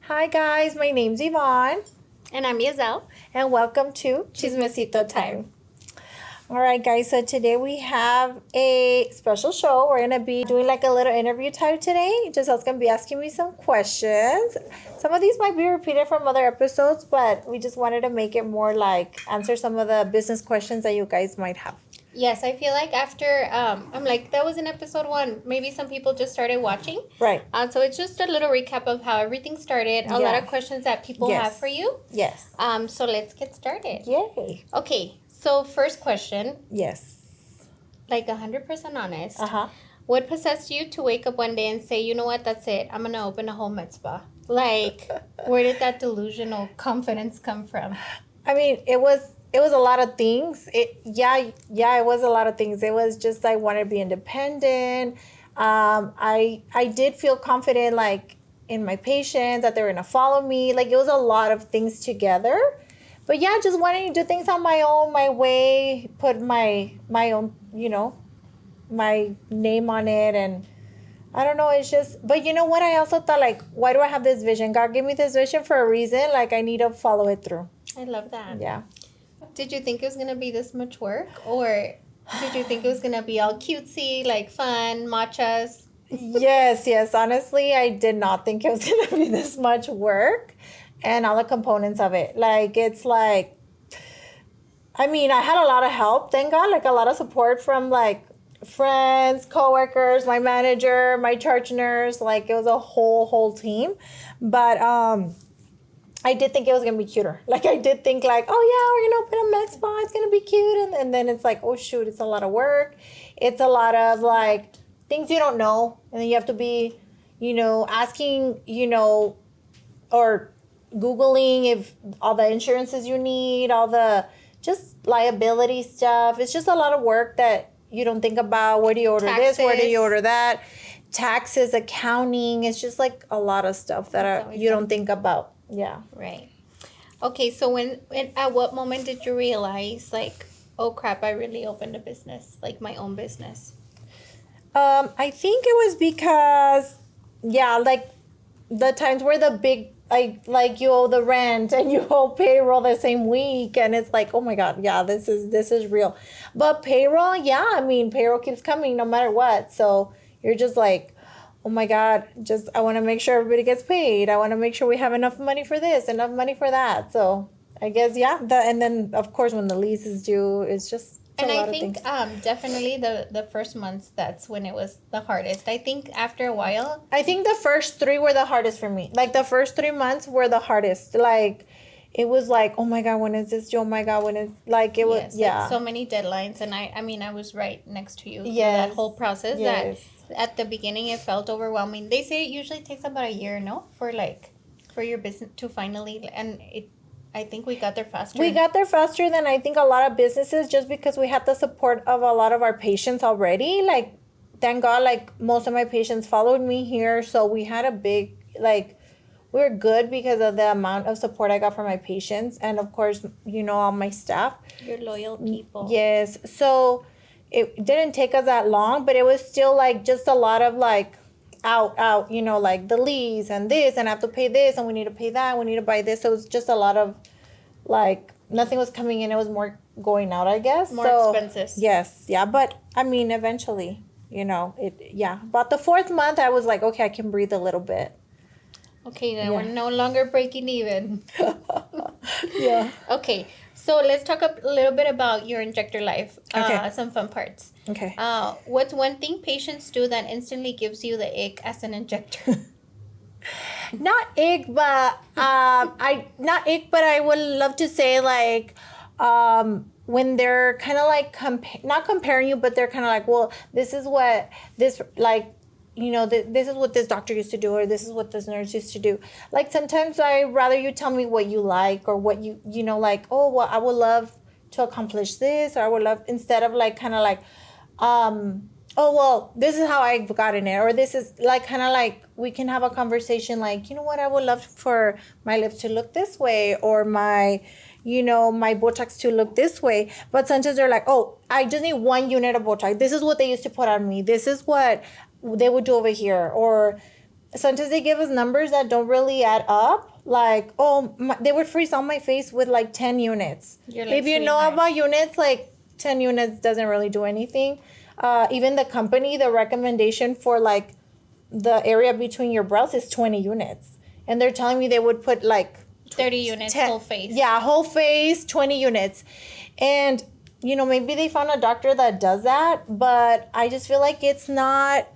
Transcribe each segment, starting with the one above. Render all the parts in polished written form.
Hi guys, my name's Yvonne. And I'm Yezzel. And welcome to Chismecito Tiime. All right guys, so today we have a special show. We're going to be doing like a little interview type today. Giselle's going to be asking me some questions. Some of these might be repeated from other episodes, but we just wanted to make it more like answer some of the business questions that you guys might have. Yes, I feel like after, I'm like, that was in episode 1. Maybe some people just started watching. Right. So it's just a little recap of how everything started. A lot of questions that people have for you. Yes. So let's get started. Yay. Okay, so first question. Yes. Like 100% honest. Uh-huh. What possessed you to wake up one day and say, you know what, that's it. I'm going to open a home med spa. Like, where did that delusional confidence come from? I mean, it was a lot of things. It was a lot of things. It was just I wanted to be independent. I did feel confident like in my patients that they were gonna follow me. Like it was a lot of things together. But yeah, just wanting to do things on my own, my way, put my own, my name on it, and I don't know, it's just, but you know what, I also thought like, why do I have this vision? God gave me this vision for a reason, like I need to follow it through. I love that. Yeah. Did you think it was going to be this much work? Or did you think it was going to be all cutesy, like fun, matchas? Yes. Honestly, I did not think it was going to be this much work and all the components of it. Like, it's like, I mean, I had a lot of help, thank God, like a lot of support from like friends, coworkers, my manager, my charge nurse. Like, it was a whole team. But, I did think it was going to be cuter. Like, I did think, like, oh, yeah, we're going to open a med spa. It's going to be cute. And then it's like, oh, shoot, it's a lot of work. It's a lot of, like, things you don't know. And then you have to be, asking, or Googling if all the insurances you need, all the just liability stuff. It's just a lot of work that you don't think about. Where do you order Taxes. this? Where do you order that? Taxes, accounting. It's just, like, a lot of stuff that you don't think about. Yeah. Right. Okay, so at what moment did you realize, like, oh crap, I really opened a business, like my own business? I think it was because, like the times where the big, like you owe the rent and you owe payroll the same week, and it's like, oh my God, yeah, this is real. But payroll, payroll keeps coming no matter what. So you're just like, oh my God, I want to make sure everybody gets paid. I want to make sure we have enough money for this, enough money for that. So I guess, and then of course when the lease is due, it's just and I think definitely the first months, that's when it was the hardest. I think after a while. I think the first 3 were the hardest for me. Like the first 3 months were the hardest. Like it was like, oh my God, when is this due? Oh my God, when is, like, it was, like so many deadlines. And I was right next to you. Yes. That whole process. Yes. That at the beginning it felt overwhelming. They say it usually takes about a year, no? For your business to finally, and I think we got there faster. We got there faster than I think a lot of businesses, just because we had the support of a lot of our patients already. Like, thank God, like most of my patients followed me here. So we had a big, like, we were good because of the amount of support I got from my patients. And of course, all my staff. Your loyal people. Yes. So it didn't take us that long, but it was still like just a lot of like out, like the lease and this, and I have to pay this, and we need to pay that, we need to buy this. So it was just a lot of like nothing was coming in. It was more going out, I guess. More expenses. Yes. Yeah. But eventually, about the 4th month, I was like, okay, I can breathe a little bit. Okay, then we're no longer breaking even. Yeah. Okay, so let's talk a little bit about your injector life. Okay. Some fun parts. Okay. What's one thing patients do that instantly gives you the ick as an injector? Not ick, but I would love to say like, when they're kind of like not comparing you, but they're kind of like, well, this is what this like. This is what this doctor used to do, or this is what this nurse used to do. Like, sometimes I rather you tell me what you like, or what you like, oh, well, I would love to accomplish this, or I would love, instead of like, kind of like, oh, well, this is how I've gotten it, or this is like, kind of like, we can have a conversation like, you know what, I would love for my lips to look this way, or my Botox to look this way. But sometimes they're like, oh, I just need 1 unit of Botox. This is what they used to put on me. This is what they would do over here. Or sometimes they give us numbers that don't really add up. Like, oh, they would freeze on my face with like 10 units. You're like, If you know about units, like 10 units doesn't really do anything. Even the company, the recommendation for like the area between your brows is 20 units. And they're telling me they would put like 30 units, 10, whole face. Yeah, whole face, 20 units. And, you know, maybe they found a doctor that does that, but I just feel like it's not,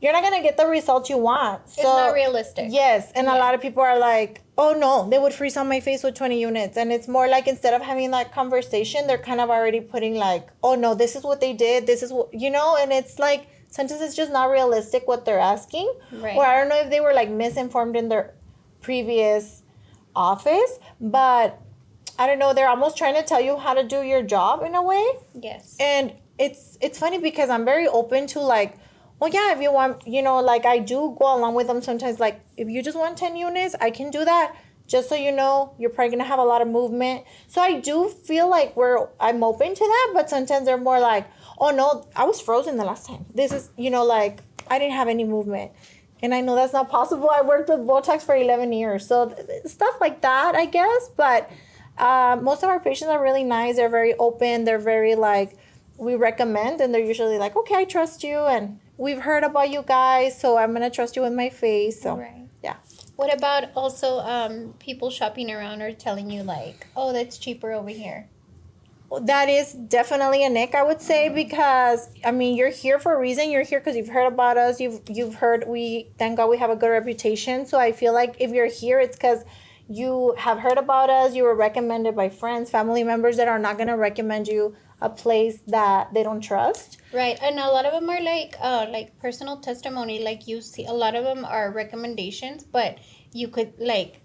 you're not going to get the results you want. It's not realistic. Yes. And a lot of people are like, oh no, they would freeze on my face with 20 units. And it's more like, instead of having that conversation, they're kind of already putting like, oh no, this is what they did. This is what, you know, and it's like, sometimes it's just not realistic what they're asking. Right. Or I don't know if they were like misinformed in their previous office, but I don't know, they're almost trying to tell you how to do your job in a way. Yes. And it's funny because I'm very open to like, oh yeah, if you want, you know, like I do go along with them sometimes. Like if you just want 10 units, I can do that. Just so you know, you're probably gonna have a lot of movement. So I do feel like I'm open to that, but sometimes they're more like, oh no, I was frozen the last time. This is, you know, like I didn't have any movement. And I know that's not possible. I worked with Botox for 11 years. So stuff like that, I guess. But most of our patients are really nice. They're very open. They're very like, we recommend. And they're usually like, okay, I trust you. And we've heard about you guys. So I'm going to trust you with my face. So, right. Yeah. What about also people shopping around or telling you like, oh, that's cheaper over here? That is definitely an ick, I would say, because I mean, you're here for a reason. You're here because you've heard about us. You've heard thank God we have a good reputation. So I feel like if you're here, it's because you have heard about us. You were recommended by friends, family members that are not going to recommend you a place that they don't trust. Right, and a lot of them are like personal testimony. Like you see, a lot of them are recommendations, but you could like,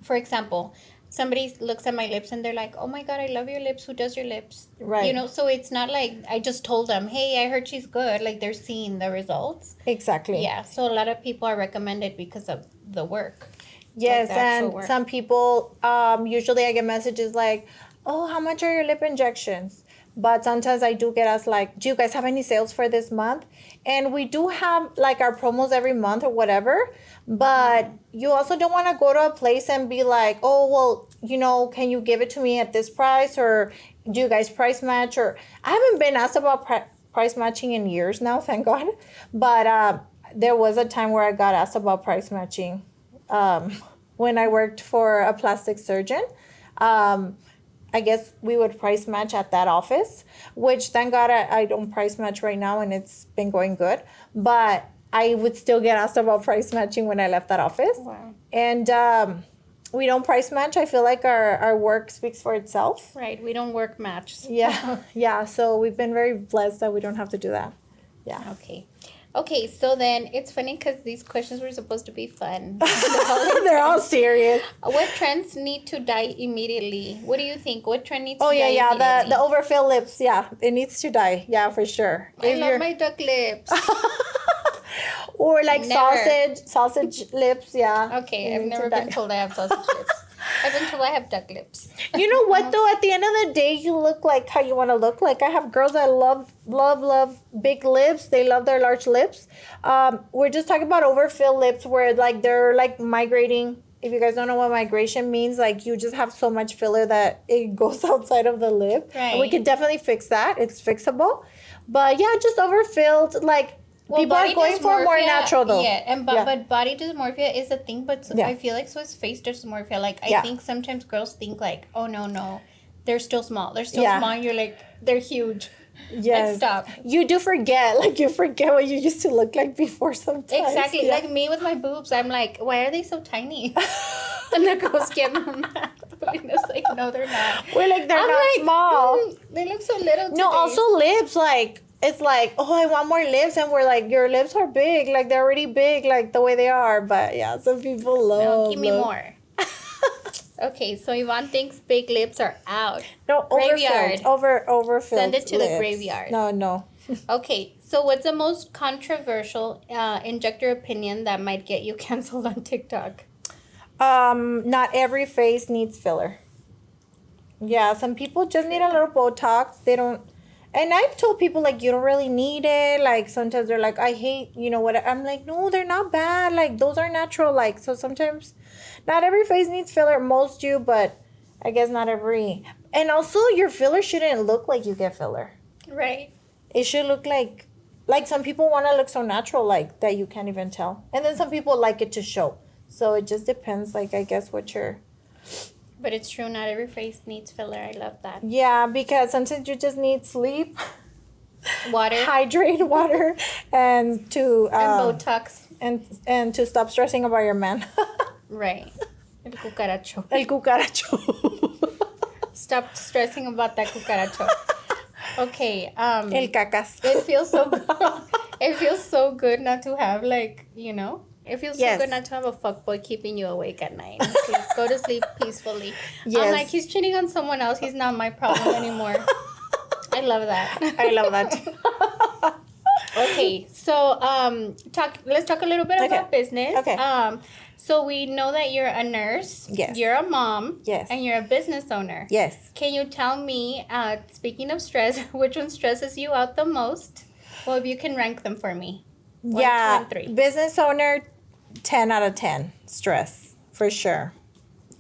for example, somebody looks at my lips and they're like, oh my God, I love your lips. Who does your lips? Right. You know, so it's not like I just told them, hey, I heard she's good. Like they're seeing the results. Exactly. Yeah. So a lot of people are recommended because of the work. Yes. Like and work. Some people, usually I get messages like, oh, how much are your lip injections? But sometimes I do get asked like, do you guys have any sales for this month? And we do have like our promos every month or whatever. But you also don't want to go to a place and be like, oh, well, you know, can you give it to me at this price? Or do you guys price match? Or I haven't been asked about price matching in years now, thank God. But there was a time where I got asked about price matching when I worked for a plastic surgeon. I guess we would price match at that office, which thank God I don't price match right now and it's been going good. But I would still get asked about price matching when I left that office. Wow. And we don't price match. I feel like our work speaks for itself. Right. We don't work match. Yeah. Yeah. So we've been very blessed that we don't have to do that. Yeah. Okay, so then it's funny because these questions were supposed to be fun. They're all serious. What trends need to die immediately? What do you think? What trend needs to die yeah. immediately? The overfilled lips. Yeah. It needs to die. Yeah, for sure. I love my duck lips. Or like sausage lips. Yeah. Okay, I've never been told I have sausage lips. I've been told I have duck lips. You know what though? At the end of the day, you look like how you want to look. Like I have girls that love big lips. They love their large lips. We're just talking about overfilled lips where like they're like migrating. If you guys don't know what migration means, like you just have so much filler that it goes outside of the lip. Right. And we could definitely fix that. It's fixable. But yeah, just overfilled like. Well, people are going for more natural though. Yeah, but body dysmorphia is a thing, but I feel like so is face dysmorphia. Like I think sometimes girls think like, oh no, they're still small. They're still small. And you're like, they're huge. Yes. Like, stop. You do forget. Like you forget what you used to look like before sometimes. Exactly. Yeah. Like me with my boobs, I'm like, why are they so tiny? And the girls get mad. But it's like, no, they're not. We're like, they're not small. They look so little today. No, also lips, like, it's like, oh, I want more lips. And we're like, your lips are big. Like, they're already big, like, the way they are. But, yeah, some people love. No, give me more. Okay, so Yvonne thinks big lips are out. No, graveyard. Overfilled. Send it to lips. the graveyard. No. Okay, so what's the most controversial injector opinion that might get you canceled on TikTok? Not every face needs filler. Yeah, some people just need a little Botox. They don't. And I've told people, like, you don't really need it. Like, sometimes they're like, I hate, you know what? I'm like, no, they're not bad. Like, those are natural. Like, so sometimes not every face needs filler. Most do, but I guess not every. And also, your filler shouldn't look like you get filler. Right. It should look like some people want to look so natural, like, that you can't even tell. And then some people like it to show. So it just depends, like, I guess what you're... But it's true, not every face needs filler. I love that. Yeah, because sometimes you just need sleep, Water. hydrate, water, and to And Botox. and to stop stressing about your man. Right. El cucaracho. El cucaracho. Stop stressing about that cucaracho. Okay. El cacas. It feels so it feels so good not to have, like, you know, it feels so Yes. good not to have a fuckboy keeping you awake at night. Like, go to sleep peacefully. Yes. I'm like, he's cheating on someone else. He's not my problem anymore. I love that. I love that. Okay, so let's talk a little bit about business. Okay. So we know that you're a nurse. Yes. You're a mom. Yes. And you're a business owner. Yes. Can you tell me, speaking of stress, which one stresses you out the most? Well, if you can rank them for me. 1, 2, and 3. Business owner, 10 out of 10. Stress, for sure.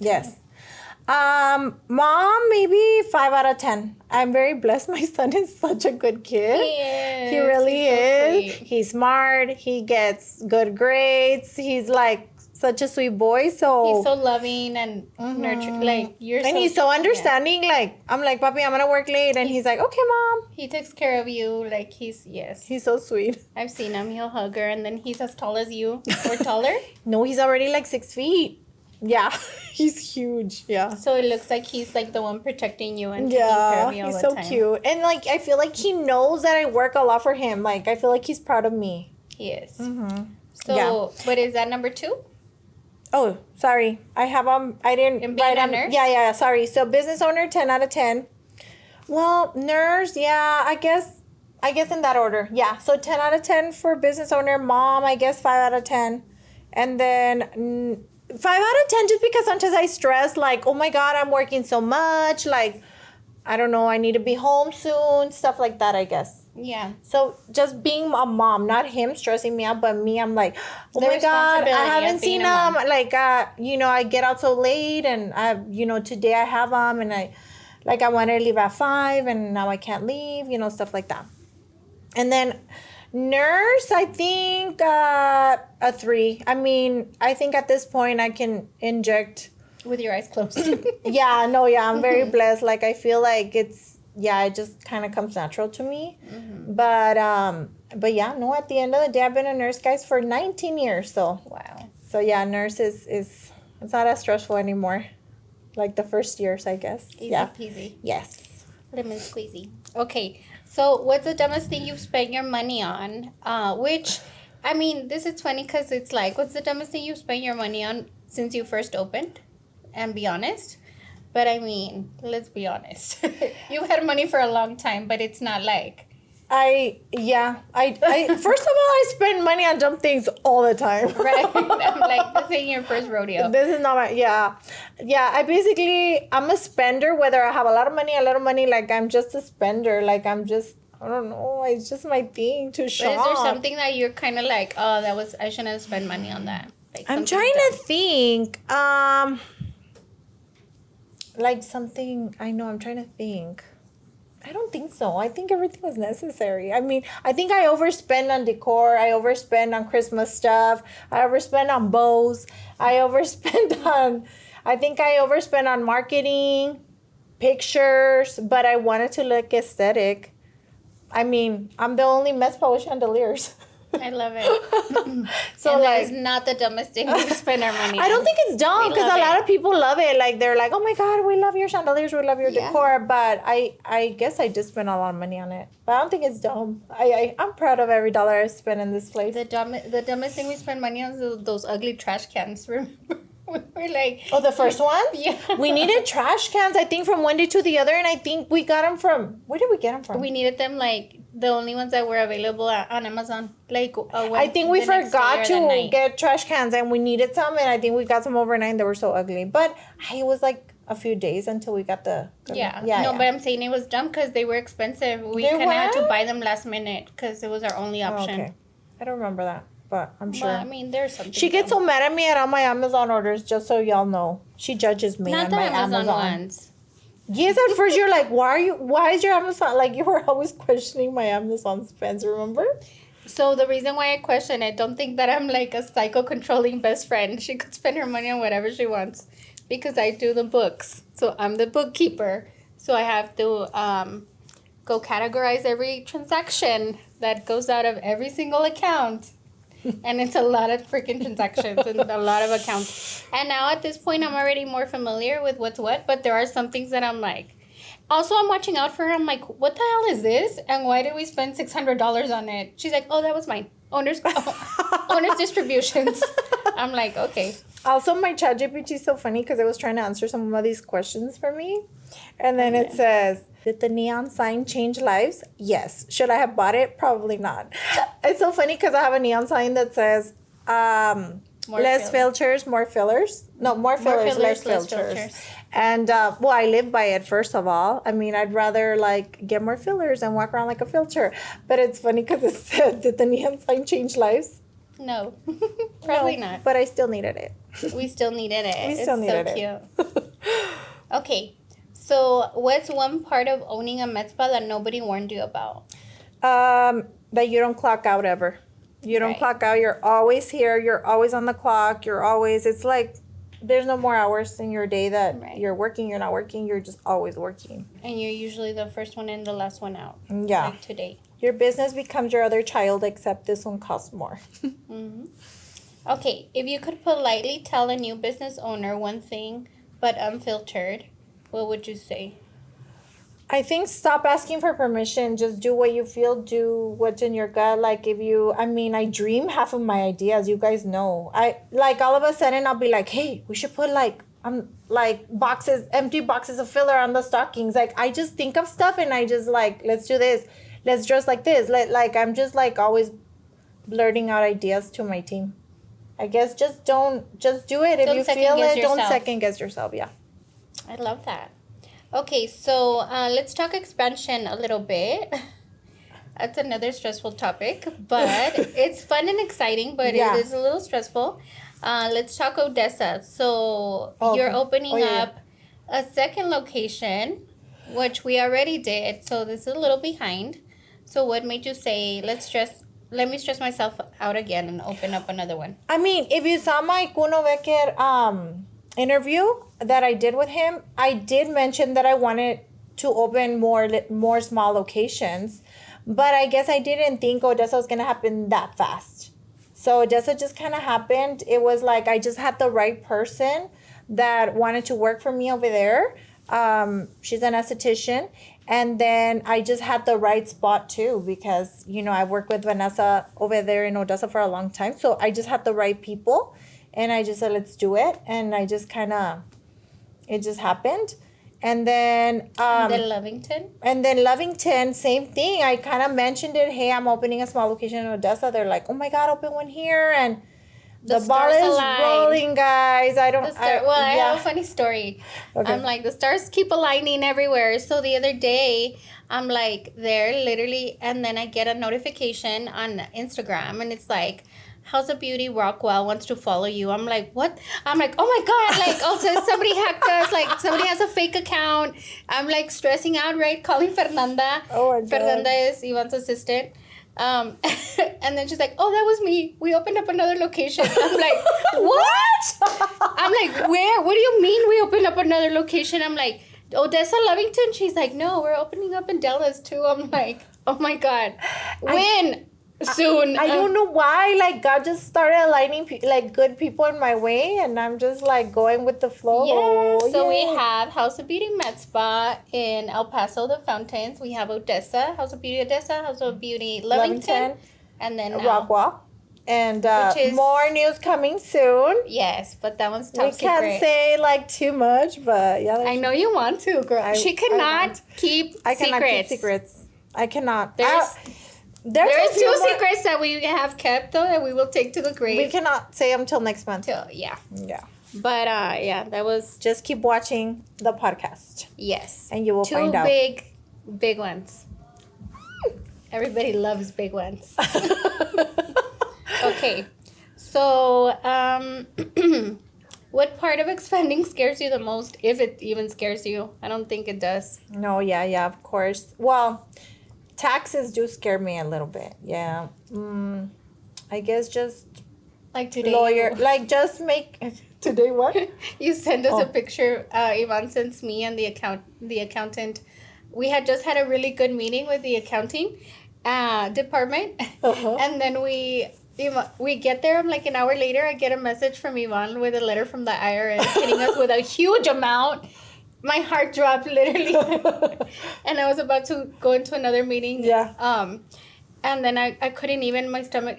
Yes. Mom, maybe 5 out of 10. I'm very blessed. My son is such a good kid. He is. He really He's so is. sweet. He's smart. He gets good grades. He's like such a sweet boy. So He's so loving and nurturing. Like, you're and he's so yeah. understanding. Like, I'm like, Papi, I'm gonna work late, and he's like, okay, Mom. He takes care of you. Like, yes. He's so sweet. I've seen him. He'll hug her, and then he's as tall as you or taller. No, he's already like 6 feet. Yeah, he's huge. Yeah. So it looks like he's like the one protecting you and taking care Yeah, of you all he's the so time. cute. And like, I feel like he knows that I work a lot for him. Like, I feel like he's proud of me. He is. Mm-hmm. So, Yeah. but is that number 2? Oh, sorry. I have I didn't And being write a 'em- nurse? Yeah, sorry. So business owner, 10 out of 10. Well, nurse, yeah, I guess in that order. Yeah. So 10 out of 10 for business owner. Mom, I guess 5 out of 10. And then 5 out of 10 just because sometimes I stress, like, oh my God, I'm working so much. Like, I don't know, I need to be home soon. Stuff like that, I guess. Yeah. So just being a mom, not him stressing me out, but me, I'm like, oh The my God, I responsibility haven't of being seen a mom. him. Like, you know, I get out so late, and today I have him, and I wanted to leave at 5, and now I can't leave, stuff like that. And then nurse, I think a 3. I mean, I think at this point I can inject. With your eyes closed. I'm very blessed. Like, I feel like it just kind of comes natural to me. Mm-hmm. But yeah, no, at the end of the day, I've been a nurse, guys, for 19 years. So, Wow. so yeah, nurse is it's not as stressful anymore. Like the first years, I guess. Easy Yeah. peasy. Yes. Lemon squeezy. Okay. So what's the dumbest thing you've spent your money on? Which, I mean, this is funny because it's like, what's the dumbest thing you've spent your money on since you first opened? And be honest. But I mean, let's be honest. You've had money for a long time, but it's not like... I first of all, I spend money on dumb things all the time. Right? I'm like, this ain't your first rodeo. This is not my, yeah. I'm a spender, whether I have a lot of money, like, I'm just a spender. Like, I don't know, it's just my thing to shop. But is there something that you're kind of like, oh, I shouldn't have spent money on that? Like, I'm something trying dumb. to think. Like something, I know, I'm trying to think. I don't think so. I think everything was necessary. I mean, I think I overspend on decor. I overspend on Christmas stuff. I overspend on bows. I think I overspend on marketing, pictures, but I wanted to look aesthetic. I mean, I'm the only mezcla with chandeliers. I love it. So, and like, that is not the dumbest thing we spend our money on. I don't think it's dumb We because love a lot it. of people love it. Like, they're like, oh my God, we love your chandeliers, we love your Yeah. decor. But I guess I just spent a lot of money on it. But I don't think it's dumb. I'm proud of every dollar I spent in this place. The dumbest thing we spend money on is those ugly trash cans. Remember? We were like... Oh, the first one? Yeah. We needed trash cans, I think, from one day to the other. And I think we got them from, where did we get them from? We needed them, like, the only ones that were available on Amazon. Like, I think we forgot to get trash cans and we needed some. And I think we got some overnight and they were so ugly. But it was like a few days until we got the... Yeah. No, but I'm saying it was dumb because they were expensive. We kind of had to buy them last minute because it was our only option. Oh, okay. I don't remember that, but I'm sure. Well, I mean, there's something. She gets so mad at me at all my Amazon orders, just so y'all know. She judges me Not on the my Amazon ones. Yes, at first you're like, why is your Amazon, like you were always questioning my Amazon spends, remember? So the reason why I question it, don't think that I'm like a psycho controlling best friend. She could spend her money on whatever she wants because I do the books. So I'm the bookkeeper. So I have to go categorize every transaction that goes out of every single account. And it's a lot of freaking transactions and a lot of accounts. And now at this point, I'm already more familiar with what's what. But there are some things that I'm like... Also, I'm watching out for her. I'm like, what the hell is this? And why did we spend $600 on it? She's like, oh, that was mine. Owner's distributions. I'm like, okay. Also, my ChatGPT is so funny because it was trying to answer some of these questions for me. And then it says, did the neon sign change lives? Yes. Should I have bought it? Probably not. It's so funny because I have a neon sign that says, less filters, more fillers. No, more fillers, less filters. And, well, I live by it, first of all. I mean, I'd rather, like, get more fillers and walk around like a filter. But it's funny because it said, did the neon sign change lives? No, probably not. But I still needed it. We still needed it. We still needed it. It's so cute. Okay, so what's one part of owning a mezcla that nobody warned you about? That you don't clock out ever. You don't clock out. You're always here. You're always on the clock. You're always, it's like, there's no more hours in your day that you're working, you're not working, you're just always working. And you're usually the first one in, the last one out. Yeah. Like today. Your business becomes your other child, except this one costs more. Mm-hmm. Okay, if you could politely tell a new business owner one thing, but unfiltered, what would you say? I think stop asking for permission. Just do what you feel. Do what's in your gut. Like I dream half of my ideas. You guys know. All of a sudden I'll be like, hey, we should put empty boxes of filler on the stockings. Like I just think of stuff and I just like, let's do this. Let's dress like this. I'm just like always blurting out ideas to my team. I guess just do it. If you feel it, don't second guess yourself. Yeah. I love that. Okay, so let's talk expansion a little bit. That's another stressful topic, but it's fun and exciting, but it is a little stressful. Let's talk Odessa. So you're opening up a second location, which we already did. So this is a little behind. So what made you say, let me stress myself out again and open up another one? I mean, if you saw my Kuno Becker interview that I did with him, I did mention that I wanted to open more small locations, but I guess I didn't think Odessa was going to happen that fast. So Odessa just kind of happened. It was like I just had the right person that wanted to work for me over there. She's an esthetician. And then I just had the right spot too because, I worked with Vanessa over there in Odessa for a long time. So I just had the right people. And I just said, let's do it. And I just it just happened. And then... and then Lovington? And then Lovington, same thing. I kind of mentioned it. Hey, I'm opening a small location in Odessa. They're like, oh my God, open one here. And the ball is rolling, guys. I have a funny story. Okay. I'm like, the stars keep aligning everywhere. So the other day, I'm like there literally. And then I get a notification on Instagram. And it's like... House of Beauty Rockwell wants to follow you. I'm like, what? I'm like, oh my God. Like, also somebody hacked us. Like, somebody has a fake account. I'm like stressing out, right? Calling Fernanda. Oh my God. Fernanda is Yvonne's assistant. And then she's like, oh, that was me. We opened up another location. I'm like, what? I'm like, where? What do you mean we opened up another location? I'm like, Odessa, Lovington? She's like, no, we're opening up in Dallas too. I'm like, oh my God. When? Soon. I don't know why. Like God just started aligning good people in my way, and I'm just like going with the flow. Yeah. So we have House of Beauty Med Spa in El Paso, the Fountains. We have Odessa, House of Beauty Odessa, House of Beauty Lovington, and then Rockwell. And more news coming soon. Yes, but that one's top secret. We can't say too much, but yeah. I know you want to, girl. She cannot keep secrets. I cannot keep secrets. I cannot. There is two secrets that we have kept, though, that we will take to the grave. We cannot say them till next month. Yeah. But yeah, that was Just keep watching the podcast yes. and you will Two find out. big ones. Everybody loves big ones. Okay. So, what part of expanding scares you the most, if it even scares you? I don't think it does. No, yeah, of course. Well, taxes do scare me a little bit. Yeah. I guess just Like today. lawyer, like just make today what? You send us a Oh. picture. Yvonne sends me and the accountant. We had just had a really good meeting with the accounting department, Uh-huh. and then we get there. Like an hour later, I get a message from Yvonne with a letter from the IRS hitting us with a huge amount. My heart dropped literally, and I was about to go into another meeting. Yeah. And then I couldn't even, my stomach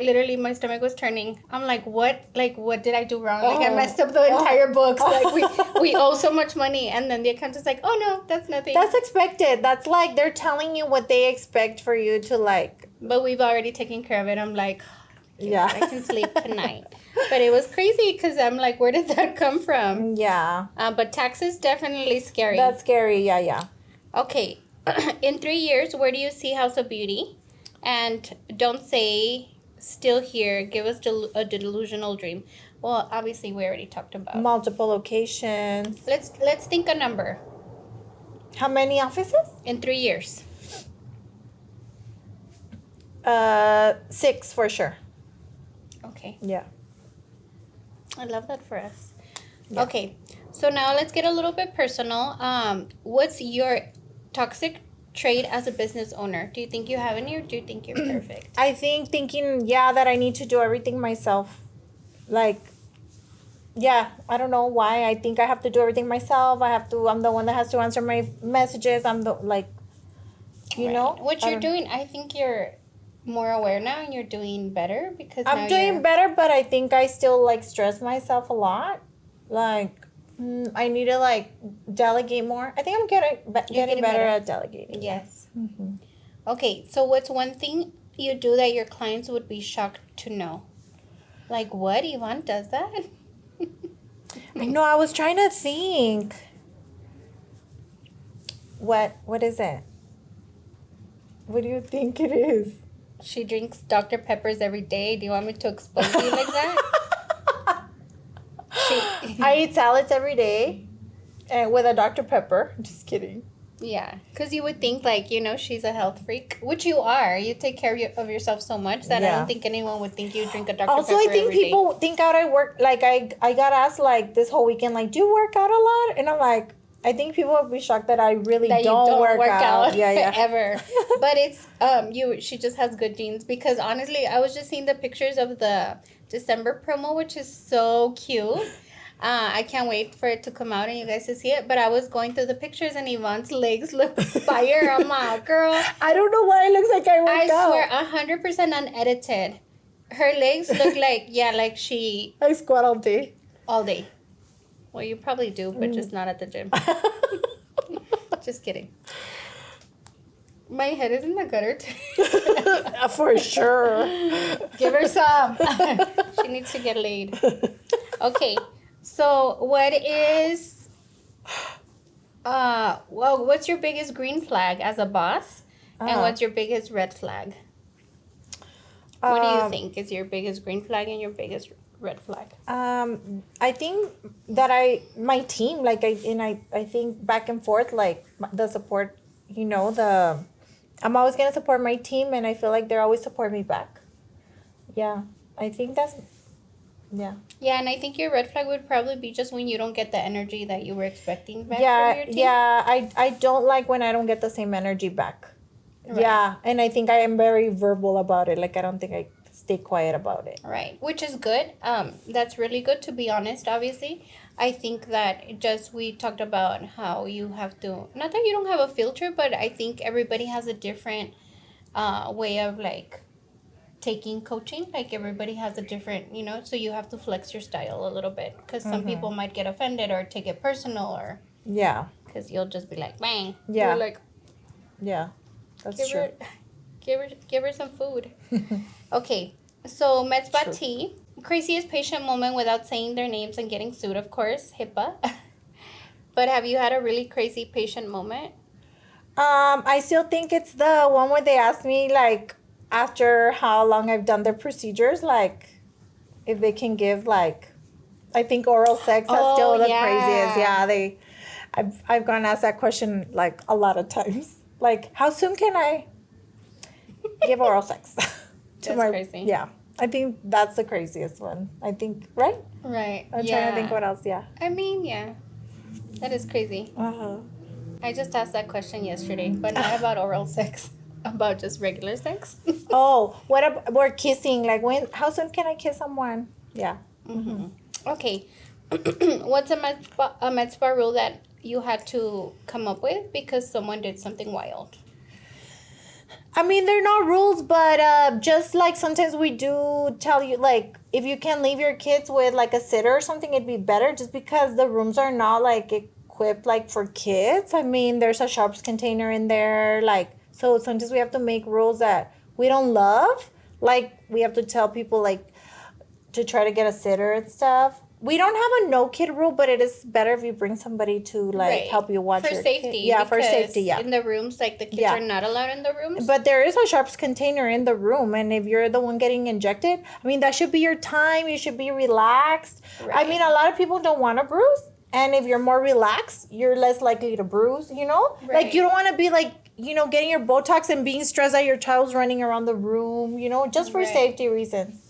was turning. I'm like, what did I do wrong? Like, I Oh. messed up the entire books. Like, we owe so much money. And then the accountant's like, oh, no, that's nothing. That's expected. That's like they're telling you what they expect for you to like. But we've already taken care of it. I'm like, Yeah. I can sleep tonight. But it was crazy because I'm like, where did that come from? Yeah. But taxes definitely scary. That's scary. Yeah. Okay. In 3 years, where do you see House of Beauty? And don't say still here. Give us a delusional dream. Well, obviously we already talked about. Multiple locations. Let's think a number. How many offices? In 3 years. 6 for sure. Okay. Yeah. I love that for us. Yeah. Okay. So now let's get a little bit personal. What's your toxic trait as a business owner? Do you think you have any, or do you think you're perfect? I think thinking, that I need to do everything myself. Like, I don't know why. I think I have to do everything myself. I'm the one that has to answer my messages. I'm the, like, you Right. know. What I you're don't- doing, I think you're more aware now and you're doing better because I'm now doing you're- better, but I think I still, like, stress myself a lot. Like, I need to, like, delegate more. I think I'm getting getting better better. at delegating. Yes. Mm-hmm. Okay, so what's one thing you do that your clients would be shocked to know? Like, what? Yvonne does that? I know. I was trying to think. What is it? What do you think it is? She drinks Dr. Peppers every day. Do you want me to expose you like that? I eat salads every day, and with a Dr. Pepper. Just kidding. Yeah, because you would think, like, she's a health freak, which you are. You take care of yourself so much that I Yeah. don't think anyone would think you drink a Dr. Also, Pepper I think every day. people think out I work. Like, I got asked, like, this whole weekend, like, do you work out a lot? And I'm like, I think people would be shocked that I really that don't, you don't work out. Yeah. ever. But it's she just has good genes, because honestly, I was just seeing the pictures of the December promo, which is so cute. I can't wait for it to come out and you guys to see it. But I was going through the pictures and Yvonne's legs look fire. I'm like, girl, I don't know why it looks like I work I out. swear, 100% unedited. Her legs look like she I squat all day. all day. Well, you probably do, but just not at the gym. Just kidding. My head is in the gutter too. For sure. Give her some. She needs to get laid. Okay, so what is what's your biggest green flag as a boss, and what's your biggest red flag? What do you think is your biggest green flag and your biggest red flag? I think that my team, like, I think back and forth, like, the support, I'm always going to support my team, and I feel like they're always support me back. Yeah, I think that's, yeah. Yeah, and I think your red flag would probably be just when you don't get the energy that you were expecting back from Yeah, your team. yeah, I don't like when I don't get the same energy back. Right. Yeah, and I think I am very verbal about it. Like, I don't think I stay quiet about it. Right, which is good. That's really good, to be honest, obviously. I think that we talked about how you have to, not that you don't have a filter, but I think everybody has a different way of, like, taking coaching. Like, everybody has a different, so you have to flex your style a little bit, because some people might get offended or take it personal, or Yeah, because you'll just be like, bang. Yeah. You're like, yeah, that's give true. her some food. Okay, so mezcla True. tea. Craziest patient moment without saying their names and getting sued, of course, HIPAA. But have you had a really crazy patient moment? I still think it's the one where they asked me like after how long I've done their procedures, like if they can give like I think oral sex is Oh, still the yeah. craziest. Yeah, I've gone asked that question like a lot of times. Like, how soon can I give oral sex to That's crazy. Yeah, I think that's the craziest one. I think right. Right. I'm trying to think what else. Yeah. I mean, yeah. That is crazy. Uh-huh. I just asked that question yesterday, but not about oral sex. About just regular sex. Oh, what about we're kissing? Like when? How soon can I kiss someone? Yeah. Mm-hmm. Okay. What's a med spa rule that you had to come up with because someone did something wild? I mean, they're not rules, but just like sometimes we do tell you, like, if you can leave your kids with like a sitter or something, it'd be better just because the rooms are not like equipped like for kids. I mean, there's a sharps container in there. Like, so sometimes we have to make rules that we don't love. Like, we have to tell people, like, to try to get a sitter and stuff. We don't have a no kid rule, but it is better if you bring somebody to like Right. help you watch For your safety. kid. Yeah, for because safety. Yeah. In the rooms, like the kids Yeah. are not allowed in the rooms. But there is a sharps container in the room, and if you're the one getting injected, I mean that should be your time. You should be relaxed. Right. I mean, a lot of people don't want to bruise, and if you're more relaxed, you're less likely to bruise. You know, Right. like you don't want to be like getting your Botox and being stressed that your child's running around the room. Just for Right. safety reasons.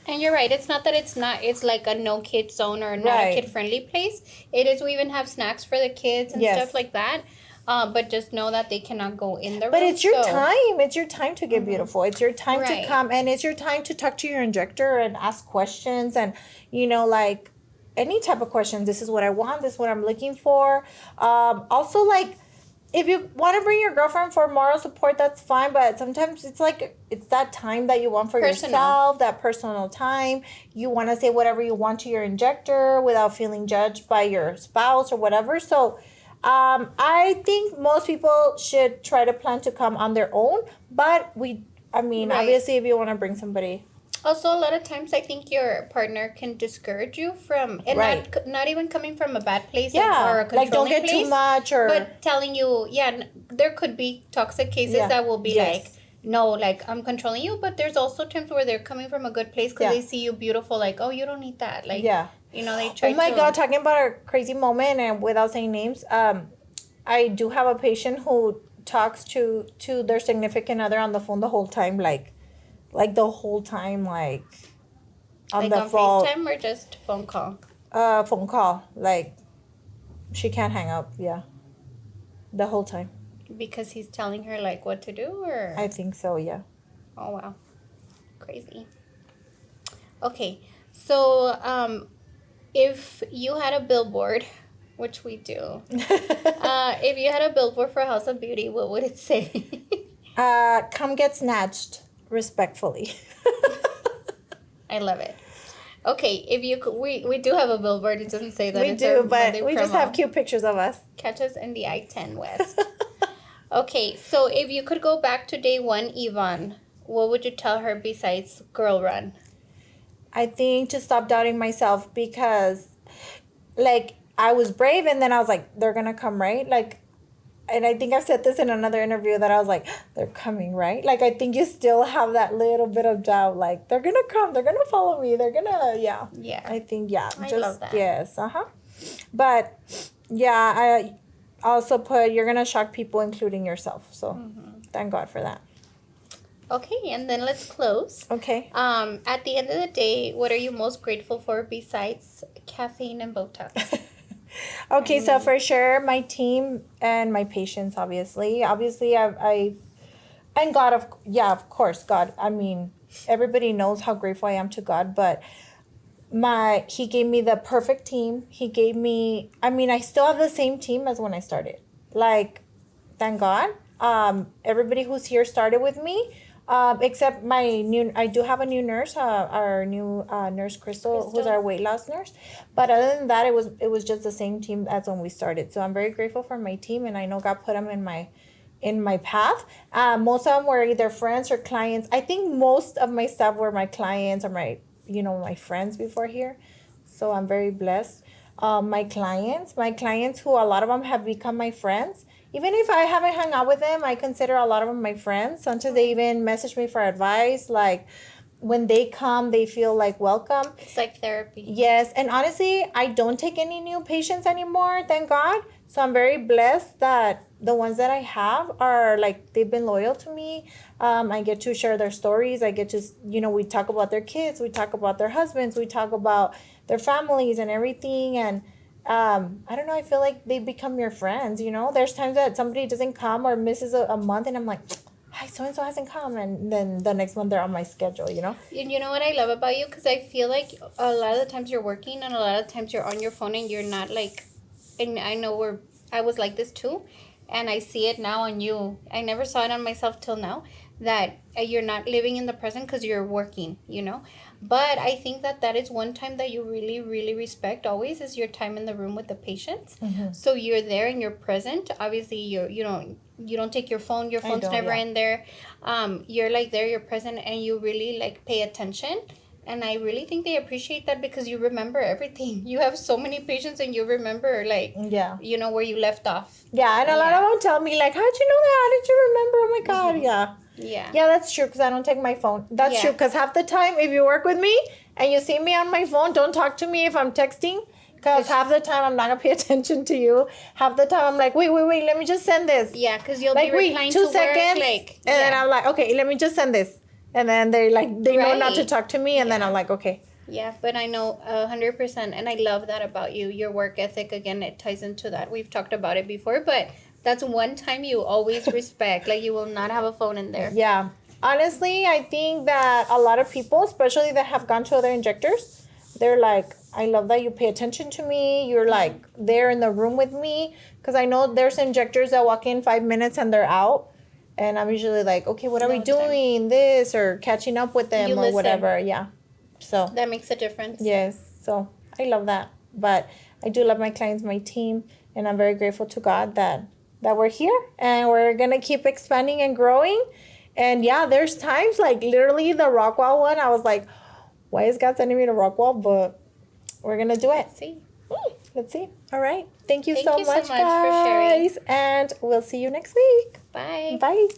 And you're right. It's not that it's like a no kid zone or not Right. a kid friendly place. It is. We even have snacks for the kids and Yes. stuff like that. But just know that they cannot go in the room. But it's your so- time. It's your time to get beautiful. It's your time Right. to come, and it's your time to talk to your injector and ask questions, and like any type of questions. This is what I want. This is what I'm looking for. Also, like, if you want to bring your girlfriend for moral support, that's fine. But sometimes it's like it's that time that you want for Personal. yourself, that personal time. You want to say whatever you want to your injector without feeling judged by your spouse or whatever. So. I think most people should try to plan to come on their own, but Right. obviously, if you want to bring somebody. Also, a lot of times I think your partner can discourage you from, and Right. not even coming from a bad place or a Yeah, controlling like don't get place, too much or. but telling you, there could be toxic cases Yeah. that will be Yes. like, no, like I'm controlling you, but there's also times where they're coming from a good place because Yeah. they see you beautiful, like, oh, you don't need that, like, Yeah. they try Oh my to. God, talking about a crazy moment and without saying names, I do have a patient who talks to their significant other on the phone the whole time, like the whole time, like on Like the on phone. FaceTime or just phone call? Phone call, like she can't hang up. Yeah, the whole time. Because he's telling her like what to do, or I think so. Yeah. oh wow, crazy. Okay, so if you had a billboard, which we do, if you had a billboard for House of Beauty, what would it say? Come get snatched respectfully. I love it. Okay, if you could, we do have a billboard. It doesn't say that. We It's do, our but Monday we just promo. have cute pictures of us. Catch us in the I-10 West. Okay, so if you could go back to day one, Yvonne, what would you tell her besides girl run? I think to stop doubting myself because, like, I was brave and then I was like, they're gonna come, right? Like, and I think I've said this in another interview that I was like, they're coming, right? Like, I think you still have that little bit of doubt, like, they're gonna come, they're gonna follow me, they're gonna, yeah. Yeah. I think, yeah. I love that. Yes, But, yeah, I also put, you're gonna shock people, including yourself. So, thank God for that. Okay, and then let's close. Okay. At the end of the day, what are you most grateful for besides caffeine and Botox? Okay, so for sure, my team and my patients, obviously. Obviously, and God, of course, God. I mean, everybody knows how grateful I am to God, but He gave me the perfect team. He gave me, I still have the same team as when I started. Like, thank God. Everybody who's here started with me. Except I do have a new nurse, our new nurse Crystal, who's our weight loss nurse. But other than that, it was just the same team as when we started. So I'm very grateful for my team, and I know God put them in my path. Most of them were either friends or clients. I think most of my staff were my clients or my my friends before here. So I'm very blessed. My clients who a lot of them have become my friends. Even if I haven't hung out with them, I consider a lot of them my friends. Sometimes they even message me for advice. Like when they come, they feel like welcome. It's like therapy. Yes, and honestly, I don't take any new patients anymore, thank God. So I'm very blessed that the ones that I have are like they've been loyal to me. I get to share their stories. I get to, we talk about their kids, we talk about their husbands, we talk about their families and everything. And I don't know, I feel like they become your friends. There's times that somebody doesn't come or misses a month, and I'm like, hi, so and so hasn't come, and then the next month they're on my schedule. And you know what I love about you? Because I feel like a lot of the times you're working and a lot of times you're on your phone and you're not like, and I know I was like this too, and I see it now on you. I never saw it on myself till now, that you're not living in the present because you're working, But I think that is one time that you really, really respect always, is your time in the room with the patients. Mm-hmm. So you're there and you're present. Obviously, you don't take your phone. Your phone's never in there. You're like there, you're present, and you really like pay attention. And I really think they appreciate that because you remember everything. You have so many patients and you remember where you left off. Yeah, and a lot of them tell me like, how'd you know that? How did you remember? Oh my God, yeah. Yeah, that's true, because I don't take my phone. That's true, because half the time, if you work with me and you see me on my phone, don't talk to me if I'm texting, because half the time I'm not going to pay attention to you. Half the time I'm like, wait, let me just send this. Yeah, because you'll be replying 2 seconds, work, and then I'm like, okay, let me just send this. And then they know not to talk to me, and then I'm like, okay. Yeah, but I know 100%, and I love that about you. Your work ethic, again, it ties into that. We've talked about it before, but that's one time you always respect. Like, you will not have a phone in there. Yeah. Honestly, I think that a lot of people, especially that have gone to other injectors, they're like, I love that you pay attention to me. You're like there in the room with me. Because I know there's injectors that walk in 5 minutes and they're out. And I'm usually like, okay, what are we doing? Time. This, or catching up with them, or whatever. Yeah. So that makes a difference. Yes. So I love that. But I do love my clients, my team. And I'm very grateful to God that we're here. And we're going to keep expanding and growing. And yeah, there's times like literally the Rockwall one. I was like, why is God sending me to Rockwall? But we're going to do it. Let's see. All right. Thank you so much, guys. For sharing. And we'll see you next week. Bye. Bye.